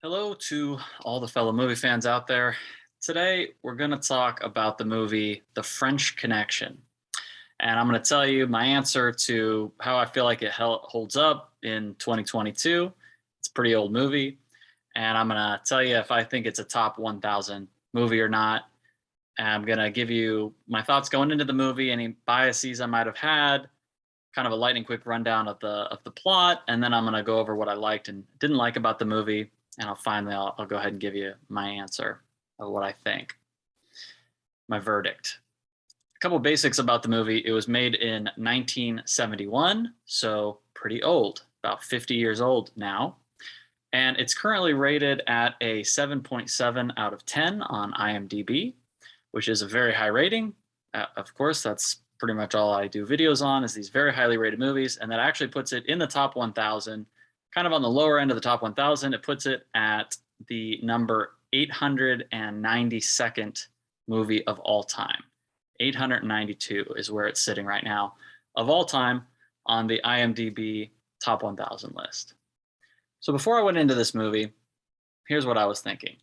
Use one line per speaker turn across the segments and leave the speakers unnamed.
Hello to all the fellow movie fans out there. Today, we're going to talk about the movie The French Connection. And I'm going to tell you my answer to how I feel like it holds up in 2022. It's a pretty old movie. And I'm going to tell you if I think it's a top 1,000 movie or not. And I'm going to give you my thoughts going into the movie, any biases I might have had, kind of a lightning quick rundown of the plot, and then I'm going to go over what I liked and didn't like about the movie, and I'll go ahead and give you my answer of what I think, my verdict. A couple basics about the movie. It was made in 1971, so pretty old, about 50 years old now. And it's currently rated at a 7.7 out of 10 on IMDb, which is a very high rating. Of course, that's pretty much all I do videos on is these very highly rated movies. And that actually puts it in the top 1,000, kind of on the lower end of the top 1,000. It puts it at the number 892nd movie of all time. 892 is where it's sitting right now of all time on the IMDb top 1,000 list. So before I went into this movie, here's what I was thinking.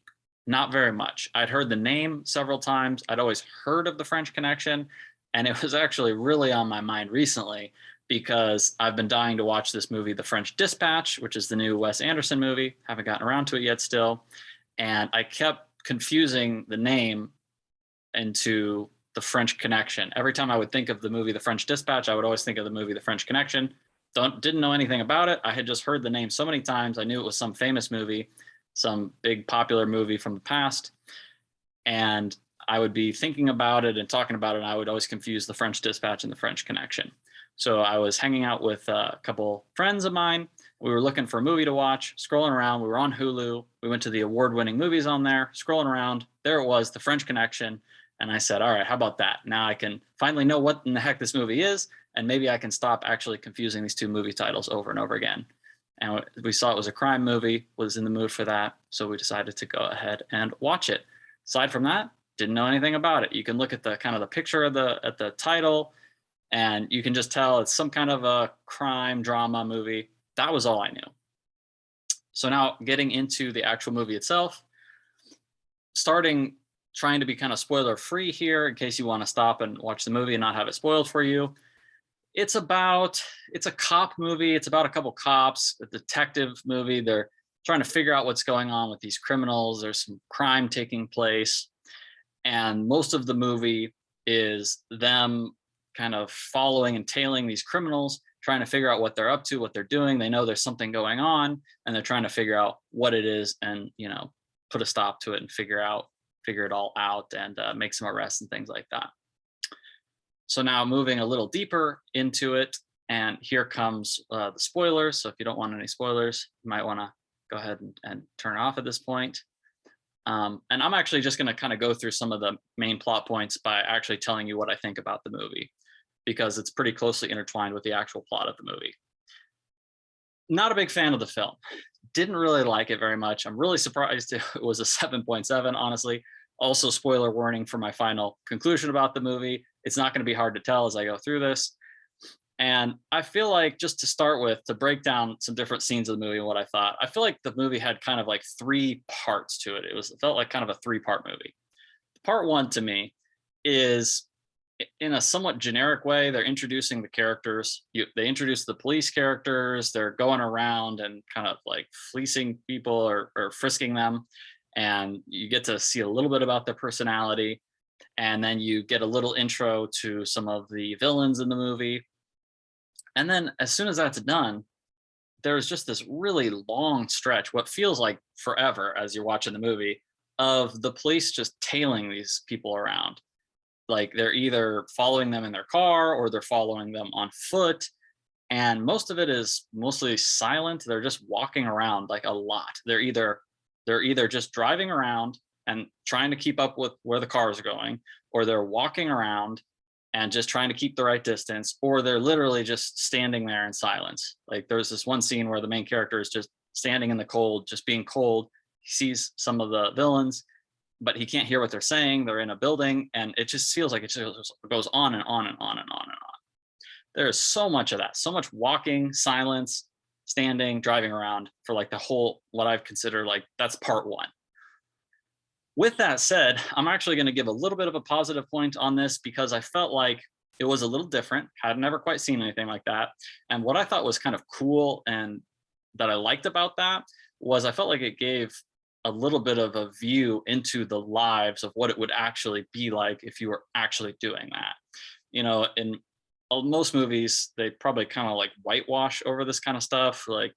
Not very much. I'd heard the name several times. I'd always heard of the French Connection, and it was actually really on my mind recently because I've been dying to watch this movie, The French Dispatch, which is the new Wes Anderson movie. Haven't gotten around to it yet still. And I kept confusing the name into The French Connection. Every time I would think of the movie The French Dispatch, I would always think of the movie The French Connection. Didn't know anything about it. I had just heard the name so many times. I knew it was some famous movie, some big popular movie from the past. And I would be thinking about it and talking about it, and I would always confuse The French Dispatch and The French Connection. So I was hanging out with a couple friends of mine. We were looking for a movie to watch, scrolling around. We were on Hulu. We went to the award-winning movies on there, scrolling around. There it was, The French Connection. And I said, all right, how about that? Now I can finally know what in the heck this movie is, and maybe I can stop actually confusing these two movie titles over and over again. And we saw it was a crime movie, was in the mood for that, so we decided to go ahead and watch it. Aside from that, didn't know anything about it. You can look at the kind of the picture of the title, and you can just tell it's some kind of a crime drama movie. That was all I knew. So now getting into the actual movie itself, trying to be kind of spoiler free here in case you want to stop and watch the movie and not have it spoiled for you. It's a cop movie. It's about a couple cops, a detective movie. They're trying to figure out what's going on with these criminals. There's some crime taking place. And most of the movie is them kind of following and tailing these criminals, trying to figure out what they're up to, what they're doing. They know there's something going on, and they're trying to figure out what it is and, put a stop to it and figure it all out and make some arrests and things like that. So now moving a little deeper into it, and here comes the spoilers. So if you don't want any spoilers, you might want to go ahead and turn it off at this point. And I'm actually just going to kind of go through some of the main plot points by actually telling you what I think about the movie, because it's pretty closely intertwined with the actual plot of the movie. Not a big fan of the film. Didn't really like it very much. I'm really surprised it was a 7.7, honestly. Also, spoiler warning for my final conclusion about the movie. It's not going to be hard to tell as I go through this. And I feel like, just to start with, to break down some different scenes of the movie and what I thought, I feel like the movie had kind of like three parts to it. It felt like kind of a three-part movie. Part one to me is, in a somewhat generic way, they're introducing the characters. They introduce the police characters. They're going around and kind of like fleecing people or frisking them. And you get to see a little bit about their personality. And then you get a little intro to some of the villains in the movie. And then as soon as that's done, there's just this really long stretch, what feels like forever as you're watching the movie, of the police just tailing these people around. Like they're either following them in their car or they're following them on foot. And most of it is mostly silent. They're just walking around like a lot. They're either just driving around and trying to keep up with where the cars are going, or they're walking around and just trying to keep the right distance, or they're literally just standing there in silence. Like there's this one scene where the main character is just standing in the cold, just being cold. He sees some of the villains, but he can't hear what they're saying. They're in a building, and it just feels like it just goes on and on and on and on and on. There is so much of that, so much walking, silence, standing, driving around for like the whole, what I've considered like that's part one. With that said, I'm actually going to give a little bit of a positive point on this because I felt like it was a little different. Had never quite seen anything like that. And what I thought was kind of cool and that I liked about that was I felt like it gave a little bit of a view into the lives of what it would actually be like if you were actually doing that. In most movies, they probably kind of like whitewash over this kind of stuff. Like,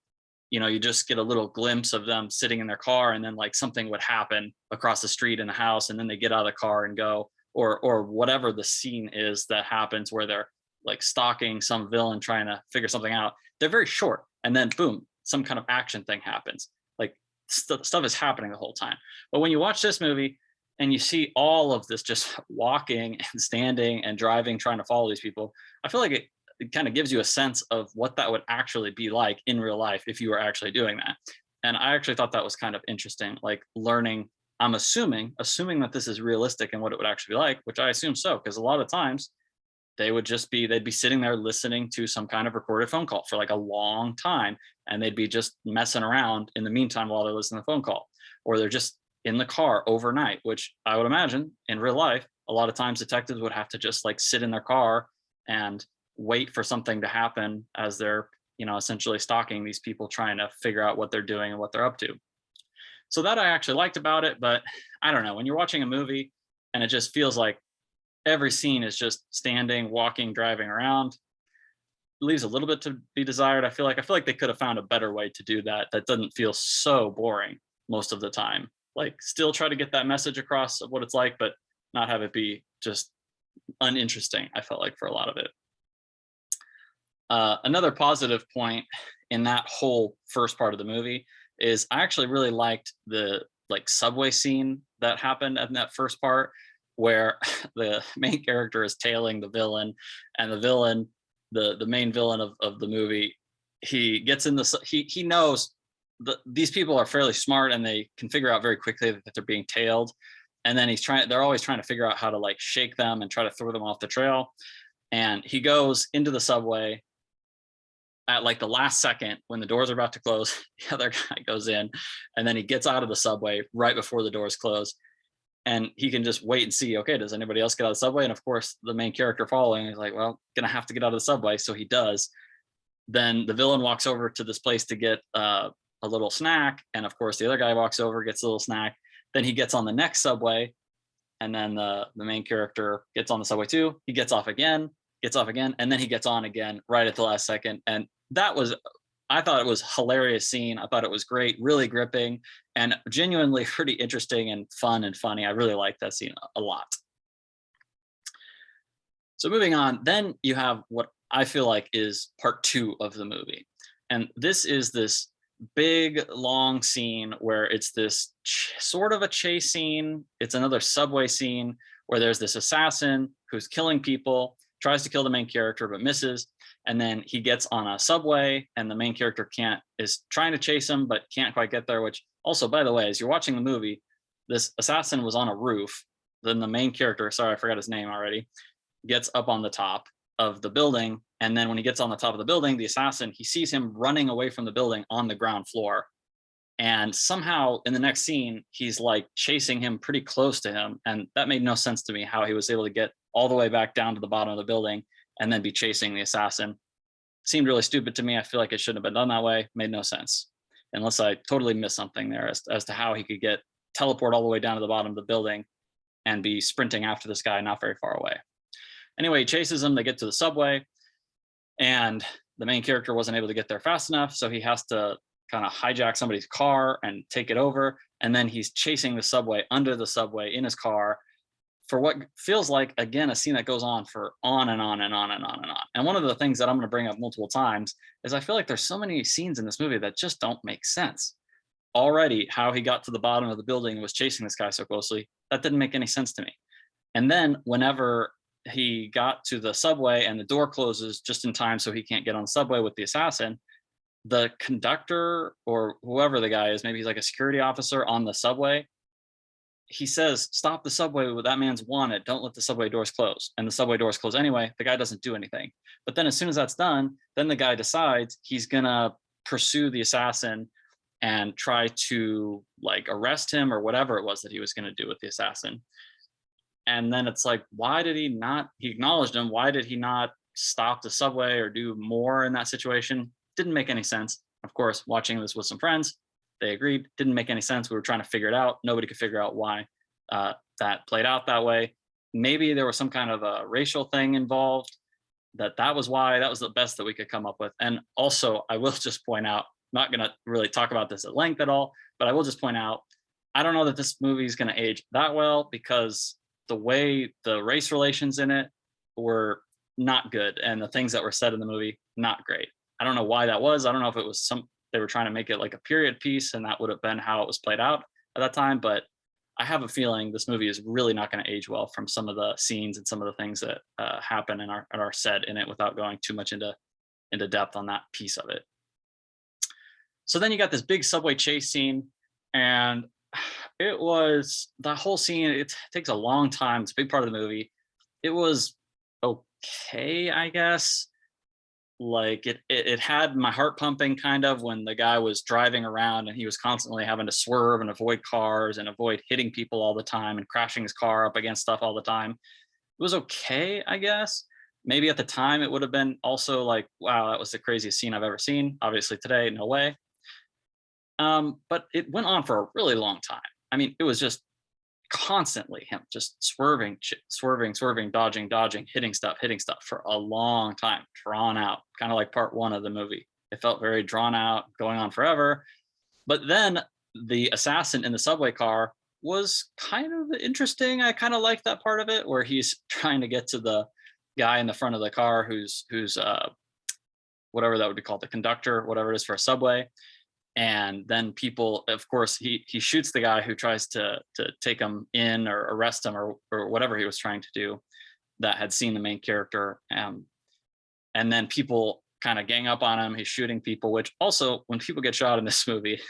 you just get a little glimpse of them sitting in their car and then like something would happen across the street in a house and then they get out of the car and go, or whatever the scene is that happens where they're like stalking some villain trying to figure something out. They're very short and then boom, some kind of action thing happens. Like stuff is happening the whole time. But when you watch this movie and you see all of this just walking and standing and driving, trying to follow these people, I feel like it kind of gives you a sense of what that would actually be like in real life if you were actually doing that. And I actually thought that was kind of interesting, like learning. I'm assuming that this is realistic and what it would actually be like, which I assume so, because a lot of times they'd be sitting there listening to some kind of recorded phone call for like a long time, and they'd be just messing around in the meantime while they're listening to the phone call, or they're just in the car overnight, which I would imagine in real life, a lot of times detectives would have to just like sit in their car and wait for something to happen as they're, essentially stalking these people, trying to figure out what they're doing and what they're up to. So that I actually liked about it, but I don't know, when you're watching a movie and it just feels like every scene is just standing, walking, driving around, it leaves a little bit to be desired. I feel like they could have found a better way to do that doesn't feel so boring most of the time. Like still try to get that message across of what it's like, but not have it be just uninteresting, I felt like, for a lot of it. Another positive point in that whole first part of the movie is I actually really liked the like subway scene that happened in that first part, where the main character is tailing the villain, and the villain, the main villain of the movie, he gets in the he knows these people are fairly smart and they can figure out very quickly that they're being tailed, and then they're always trying to figure out how to like shake them and try to throw them off the trail. And he goes into the subway at like the last second when the doors are about to close. The other guy goes in, and then he gets out of the subway right before the doors close, and he can just wait and see, okay, does anybody else get out of the subway? And of course the main character following is like, well, gonna have to get out of the subway, so he does. Then the villain walks over to this place to get a little snack, and of course the other guy walks over, gets a little snack. Then he gets on the next subway, and then the main character gets on the subway too. He gets off again, and then he gets on again right at the last second. And I thought it was a hilarious scene. I thought it was great, really gripping, and genuinely pretty interesting and fun and funny. I really liked that scene a lot. So moving on, then you have what I feel like is part two of the movie. And this is this big, long scene where it's this sort of a chase scene. It's another subway scene where there's this assassin who's killing people, tries to kill the main character, but misses. And then he gets on a subway, and the main character is trying to chase him, but can't quite get there, which also, by the way, as you're watching the movie, this assassin was on a roof. Then the main character, sorry, I forgot his name already, gets up on the top of the building. And then when he gets on the top of the building, the assassin, he sees him running away from the building on the ground floor. And somehow in the next scene, he's like chasing him pretty close to him. And that made no sense to me, how he was able to get all the way back down to the bottom of the building and then be chasing the assassin. Seemed really stupid to me. I feel like it shouldn't have been done that way. Made no sense, unless I totally missed something there as to how he could teleport all the way down to the bottom of the building and be sprinting after this guy not very far away. Anyway, he chases him. They get to the subway, and the main character wasn't able to get there fast enough, so he has to kind of hijack somebody's car and take it over. And then he's chasing the subway under the subway in his car for what feels like, again, a scene that goes on for on and on and on and on and on. And one of the things that I'm going to bring up multiple times is I feel like there's so many scenes in this movie that just don't make sense. Already, how he got to the bottom of the building and was chasing this guy so closely, that didn't make any sense to me. And then whenever he got to the subway and the door closes just in time so he can't get on the subway with the assassin, the conductor or whoever the guy is, maybe he's like a security officer on the subway, he says, stop the subway, that man's wanted, don't let the subway doors close. And the subway doors close anyway. The guy doesn't do anything. But then as soon as that's done, then the guy decides he's gonna pursue the assassin and try to like arrest him or whatever it was that he was going to do with the assassin. And then it's like, why did he not? He acknowledged him. Why did he not stop the subway or do more in that situation? Didn't make any sense. Of course, watching this with some friends, they agreed. Didn't make any sense. We were trying to figure it out. Nobody could figure out why that played out that way. Maybe there was some kind of a racial thing involved. That was why. That was the best that we could come up with. And also, I will just point out, not going to really talk about this at length at all, but I will just point out, I don't know that this movie is going to age that well because the way the race relations in it were not good, and the things that were said in the movie not great. I don't know why that was. I don't know if it was they were trying to make it like a period piece, and that would have been how it was played out at that time. But I have a feeling this movie is really not going to age well from some of the scenes and some of the things that happen and are said in it, without going too much into depth on that piece of it. So then you got this big subway chase scene, and it was the whole scene. It takes a long time. It's a big part of the movie. It was okay, I guess. Like it had my heart pumping kind of when the guy was driving around and he was constantly having to swerve and avoid cars and avoid hitting people all the time and crashing his car up against stuff all the time. It was okay, I guess. Maybe at the time it would have been also like, wow, that was the craziest scene I've ever seen. Obviously today, no way. But it went on for a really long time. I mean, it was just constantly him just swerving, dodging, hitting stuff for a long time, drawn out, kind of like part one of the movie. It felt very drawn out, going on forever. But then the assassin in the subway car was kind of interesting. I kind of liked that part of it where he's trying to get to the guy in the front of the car who's whatever that would be called, the conductor, whatever it is for a subway. And then people, of course, he shoots the guy who tries to take him in or arrest him or whatever he was trying to do, that had seen the main character. And then people kind of gang up on him. He's shooting people, which also, when people get shot in this movie,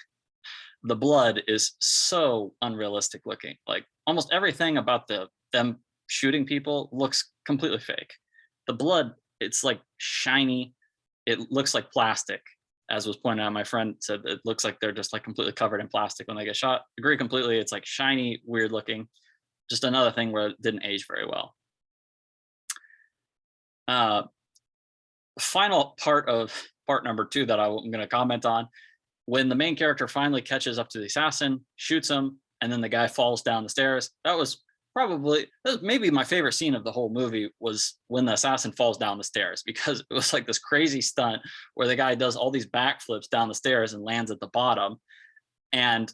the blood is so unrealistic looking. Like almost everything about them shooting people looks completely fake. The blood, it's like shiny. It looks like plastic. As was pointed out, my friend said it looks like they're just like completely covered in plastic when they get shot. Agree completely. It's like shiny, weird looking. Just another thing where it didn't age very well. Final part of part number 2 that I'm going to comment on, when the main character finally catches up to the assassin, shoots him, and then the guy falls down the stairs. That was maybe my favorite scene of the whole movie, was when the assassin falls down the stairs, because it was like this crazy stunt where the guy does all these backflips down the stairs and lands at the bottom. And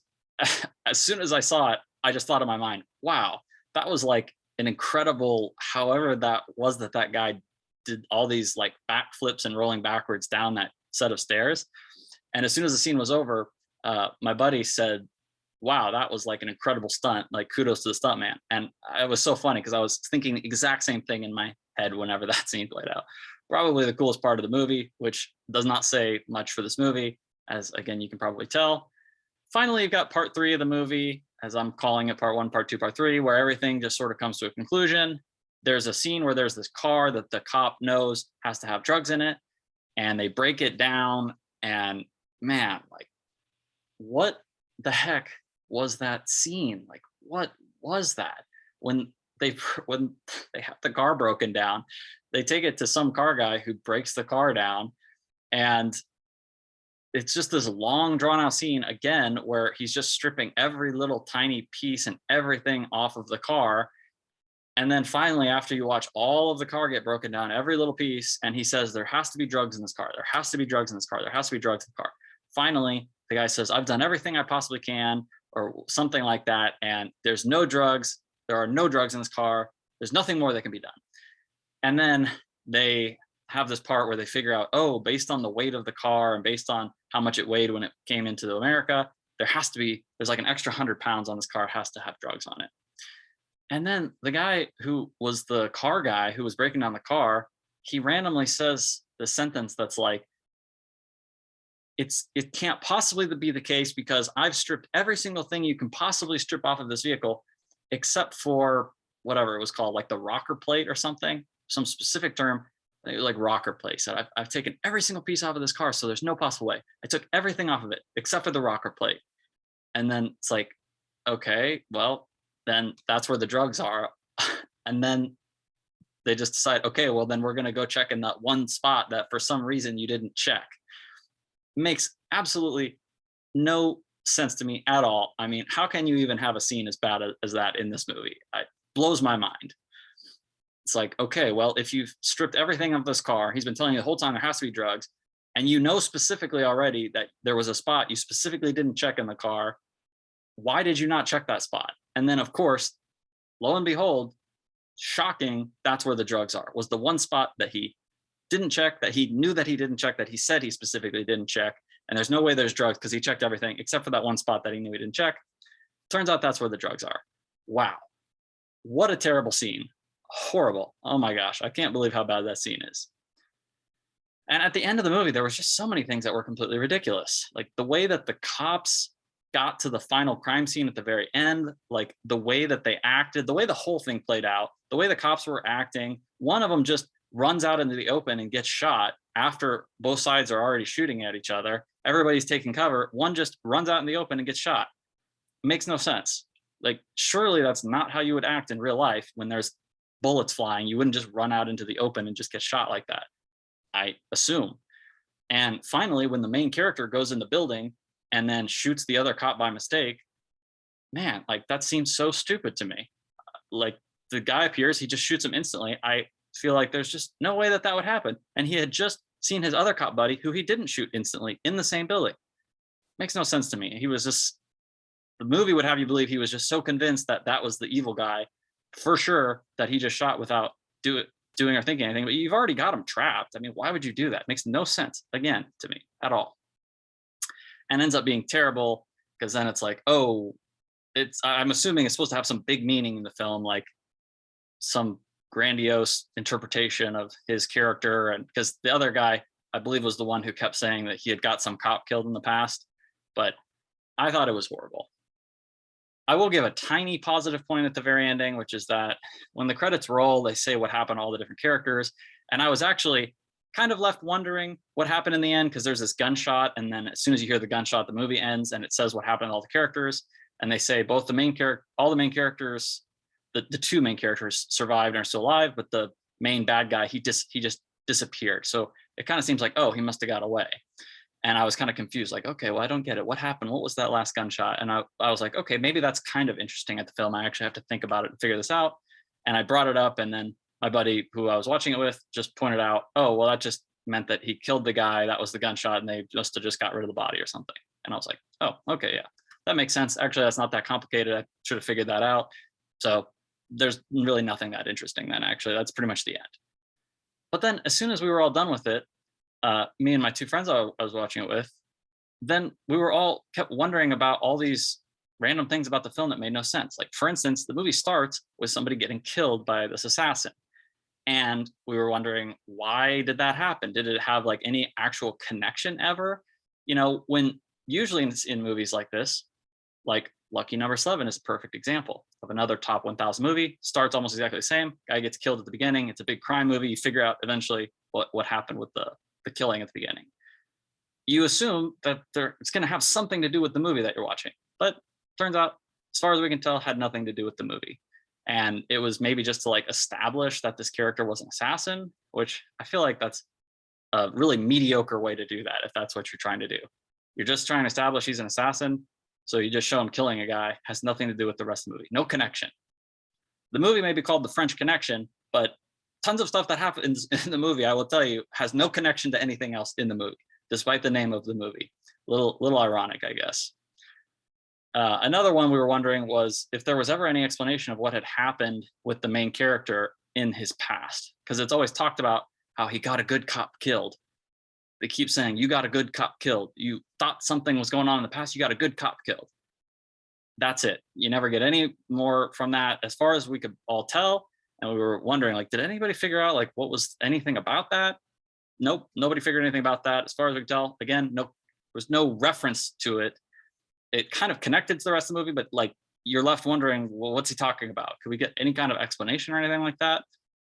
as soon as I saw it, I just thought in my mind, wow, that was like an incredible, however that was that guy did all these like backflips and rolling backwards down that set of stairs. And as soon as the scene was over, my buddy said, wow, that was like an incredible stunt. Like, kudos to the stunt man. And it was so funny because I was thinking the exact same thing in my head whenever that scene played out. Probably the coolest part of the movie, which does not say much for this movie, as again, you can probably tell. Finally, you've got part 3 of the movie, as I'm calling it, part 1, part 2, part 3, where everything just sort of comes to a conclusion. There's a scene where there's this car that the cop knows has to have drugs in it, and they break it down. And man, like, what the heck was that scene? Like, what was that? When they have the car broken down, they take it to some car guy who breaks the car down, and it's just this long drawn out scene again where he's just stripping every little tiny piece and everything off of the car. And then finally, after you watch all of the car get broken down, every little piece, and he says, there has to be drugs in this car. There has to be drugs in this car. There has to be drugs in the car. Finally, the guy says, I've done everything I possibly can, or something like that. And there's no drugs. There are no drugs in this car. There's nothing more that can be done. And then they have this part where they figure out, oh, based on the weight of the car and based on how much it weighed when it came into America, there's like an extra 100 pounds on this car, has to have drugs on it. And then the guy who was the car guy who was breaking down the car, he randomly says the sentence that's like, it can't possibly be the case because I've stripped every single thing you can possibly strip off of this vehicle, except for whatever it was called, like the rocker plate or something, some specific term. like rocker plate. Said, I've taken every single piece off of this car, so there's no possible way. I took everything off of it except for the rocker plate. And then it's like, okay, well, then that's where the drugs are. And then they just decide, okay, well, then we're going to go check in that one spot that for some reason you didn't check. Makes absolutely no sense to me at all. I mean, how can you even have a scene as bad as that in this movie? It blows my mind. It's like, okay, well, if you've stripped everything of this car, he's been telling you the whole time there has to be drugs, and you know specifically already that there was a spot you specifically didn't check in the car. Why did you not check that spot? And then, of course, lo and behold, shocking, that's where the drugs are. Was the one spot that he didn't check, that he knew that he didn't check, that he said he specifically didn't check. And there's no way there's drugs because he checked everything except for that one spot that he knew he didn't check. Turns out that's where the drugs are. Wow. What a terrible scene. Horrible. Oh my gosh. I can't believe how bad that scene is. And at the end of the movie, there was just so many things that were completely ridiculous. Like the way that the cops got to the final crime scene at the very end, like the way that they acted, the way the whole thing played out, the way the cops were acting. One of them just runs out into the open and gets shot after both sides are already shooting at each other. Everybody's taking cover. One just runs out in the open and gets shot. Makes no sense. Like, surely that's not how you would act in real life when there's bullets flying. You wouldn't just run out into the open and just get shot like that, I assume. And finally, when the main character goes in the building and then shoots the other cop by mistake, man, like that seems so stupid to me. Like the guy appears, he just shoots him instantly. I feel like there's just no way that that would happen. And he had just seen his other cop buddy who he didn't shoot instantly in the same building. Makes no sense to me. He was just, the movie would have you believe he was just so convinced that that was the evil guy for sure, that he just shot without doing or thinking anything. But you've already got him trapped. I mean, why would you do that? Makes no sense, again, to me at all. And ends up being terrible because then it's like, oh, I'm assuming it's supposed to have some big meaning in the film, like some grandiose interpretation of his character. And because the other guy, I believe, was the one who kept saying that he had got some cop killed in the past, but I thought it was horrible. I will give a tiny positive point at the very ending, which is that when the credits roll, they say what happened to all the different characters. And I was actually kind of left wondering what happened in the end, because there's this gunshot, and then as soon as you hear the gunshot, the movie ends and it says what happened to all the characters. And they say both the main character, all the main characters, the two main characters survived and are still alive, but the main bad guy, he just disappeared. So it kind of seems like, oh, he must have got away. And I was kind of confused, like, okay, well, I don't get it. What happened? What was that last gunshot? And I was like, okay, maybe that's kind of interesting at the film. I actually have to think about it and figure this out. And I brought it up, and then my buddy who I was watching it with just pointed out, oh, well, that just meant that he killed the guy. That was the gunshot, and they must have just got rid of the body or something. And I was like, oh, okay, yeah, that makes sense. Actually, that's not that complicated. I should have figured that out. So there's really nothing that interesting then, actually. That's pretty much the end. But then as soon as we were all done with it, me and my two friends I was watching it with, then we were all kept wondering about all these random things about the film that made no sense. Like, for instance, the movie starts with somebody getting killed by this assassin. And we were wondering, why did that happen? Did it have like any actual connection ever? You know, when usually in movies like this, like Lucky Number 7 is a perfect example of another top 1,000 movie. Starts almost exactly the same. Guy gets killed at the beginning. It's a big crime movie. You figure out eventually what happened with the killing at the beginning. You assume that it's going to have something to do with the movie that you're watching, but turns out, as far as we can tell, had nothing to do with the movie. And it was maybe just to like establish that this character was an assassin, which I feel like that's a really mediocre way to do that. If that's what you're trying to do, you're just trying to establish he's an assassin, so you just show him killing a guy, has nothing to do with the rest of the movie. No connection. The movie may be called The French Connection, but tons of stuff that happens in the movie, I will tell you, has no connection to anything else in the movie, despite the name of the movie. Little ironic, I guess. Another one we were wondering was if there was ever any explanation of what had happened with the main character in his past, because it's always talked about how he got a good cop killed. They keep saying, you got a good cop killed. You thought something was going on in the past, you got a good cop killed. That's it. You never get any more from that, as far as we could all tell. And we were wondering, like, did anybody figure out like what was anything about that? Nope, nobody figured anything about that. As far as we could tell, again, no, there was no reference to it. It kind of connected to the rest of the movie, but like you're left wondering, well, what's he talking about? Could we get any kind of explanation or anything like that?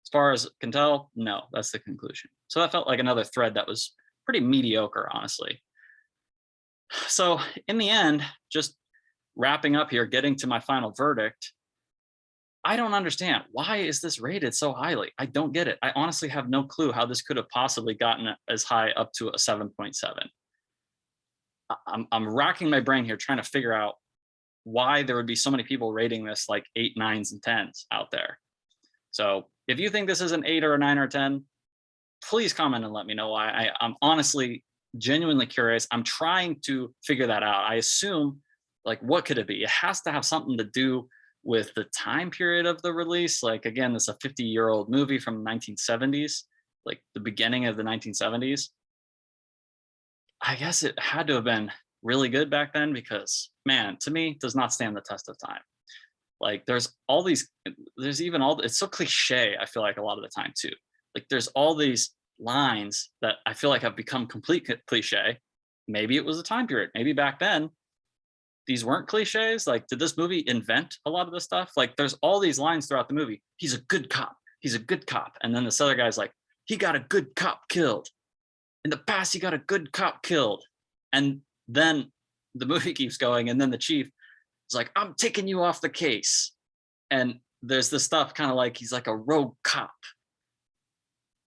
As far as I can tell, no, that's the conclusion. So that felt like another thread that was pretty mediocre, honestly. So in the end, just wrapping up here, getting to my final verdict, I don't understand. Why is this rated so highly? I don't get it. I honestly have no clue how this could have possibly gotten as high up to a 7.7. I'm racking my brain here trying to figure out why there would be so many people rating this like 8, 9s, and 10s out there. So if you think this is an 8 or a 9 or a 10, please comment and let me know why. I'm honestly genuinely curious. I'm trying to figure that out. I assume, like, what could it be? It has to have something to do with the time period of the release. Like, again, this is a 50-year-old movie from 1970s, like the beginning of the 1970s. I guess it had to have been really good back then because, man, to me, does not stand the test of time. Like, there's even all, it's so cliche, I feel like a lot of the time too. Like, there's all these lines that I feel like have become complete cliche. Maybe it was a time period. Maybe back then these weren't cliches. Like, did this movie invent a lot of this stuff? Like, there's all these lines throughout the movie. He's a good cop. He's a good cop. And then this other guy's like, he got a good cop killed. In the past, he got a good cop killed. And then the movie keeps going. And then the chief is like, I'm taking you off the case. And there's this stuff kind of like he's like a rogue cop.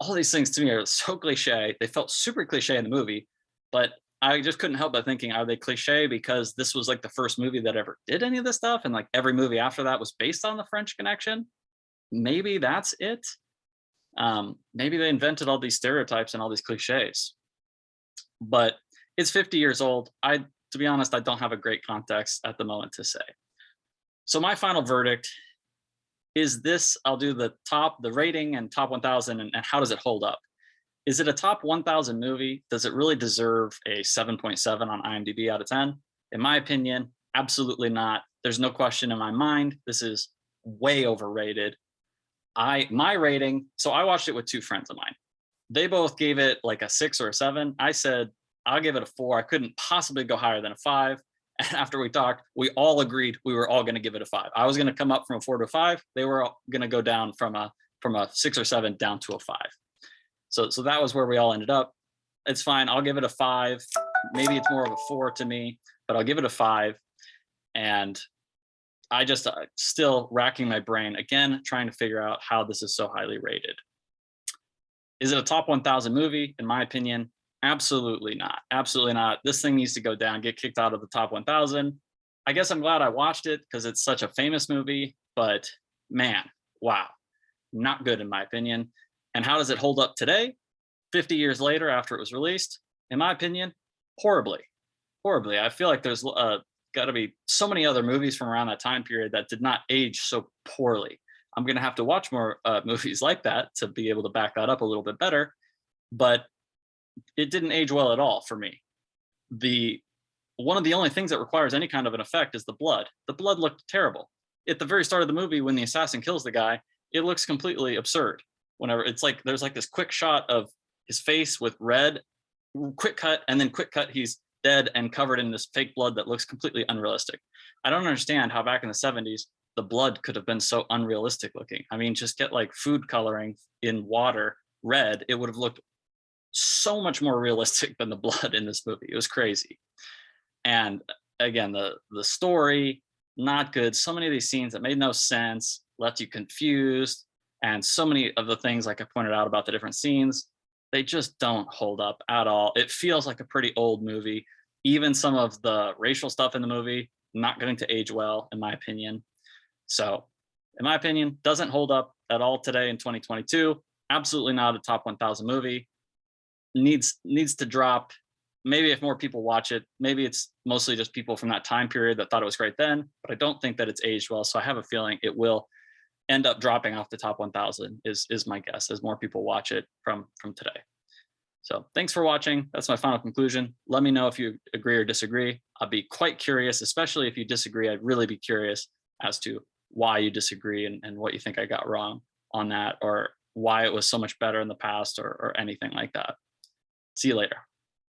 All these things to me are so cliche. They felt super cliche in the movie, but I just couldn't help but thinking, are they cliche because this was like the first movie that ever did any of this stuff? And like every movie after that was based on the French Connection. Maybe that's it. Maybe they invented all these stereotypes and all these cliches, but it's 50 years old. To be honest, I don't have a great context at the moment to say. So my final verdict is this. I'll do the rating and top 1000 and how does it hold up? Is it a top 1000 movie? Does it really deserve a 7.7 on IMDb out of 10? In my opinion, absolutely not. There's no question in my mind. This is way overrated. My rating, so I watched it with two friends of mine. They both gave it like a 6 or a 7. I said, I'll give it a 4. I couldn't possibly go higher than a 5. And after we talked, we all agreed we were all going to give it a 5. I was going to come up from a 4 to a 5. They were going to go down from a 6 or 7 down to a 5. So that was where we all ended up. It's fine. I'll give it a 5. Maybe it's more of a 4 to me, but I'll give it a 5. And I just still racking my brain again, trying to figure out how this is so highly rated. Is it a top 1000 movie? In my opinion, absolutely not. Absolutely not. This thing needs to go down, get kicked out of the top 1000. I guess I'm glad I watched it because it's such a famous movie, but man, wow, not good in my opinion. And how does it hold up today, 50 years later after it was released? In my opinion, horribly. Horribly. I feel like there's got to be so many other movies from around that time period that did not age so poorly. I'm going to have to watch more movies like that to be able to back that up a little bit better. But it didn't age well at all for me. One of the only things that requires any kind of an effect is the blood. The blood looked terrible. At the very start of the movie, when the assassin kills the guy, it looks completely absurd. Whenever it's like there's like this quick shot of his face with red, quick cut, and then quick cut, he's dead and covered in this fake blood that looks completely unrealistic. I don't understand how back in the 70s the blood could have been so unrealistic looking. I mean, just get like food coloring in water red, it would have looked so much more realistic than the blood in this movie. It was crazy. And again, the story, not good. So many of these scenes that made no sense, left you confused. And so many of the things, like I pointed out about the different scenes, they just don't hold up at all. It feels like a pretty old movie. Even some of the racial stuff in the movie, not going to age well, in my opinion. So, in my opinion, doesn't hold up at all today in 2022. Absolutely not a top 1000 movie. Needs to drop. Maybe if more people watch it, maybe it's mostly just people from that time period that thought it was great then, but I don't think that it's aged well. So I have a feeling it will end up dropping off the top 1000 is my guess as more people watch it from today. So thanks for watching. That's my final conclusion. Let me know if you agree or disagree. I'll be quite curious, especially if you disagree. I'd really be curious as to why you disagree and what you think I got wrong on that, or why it was so much better in the past or anything like that. See you later.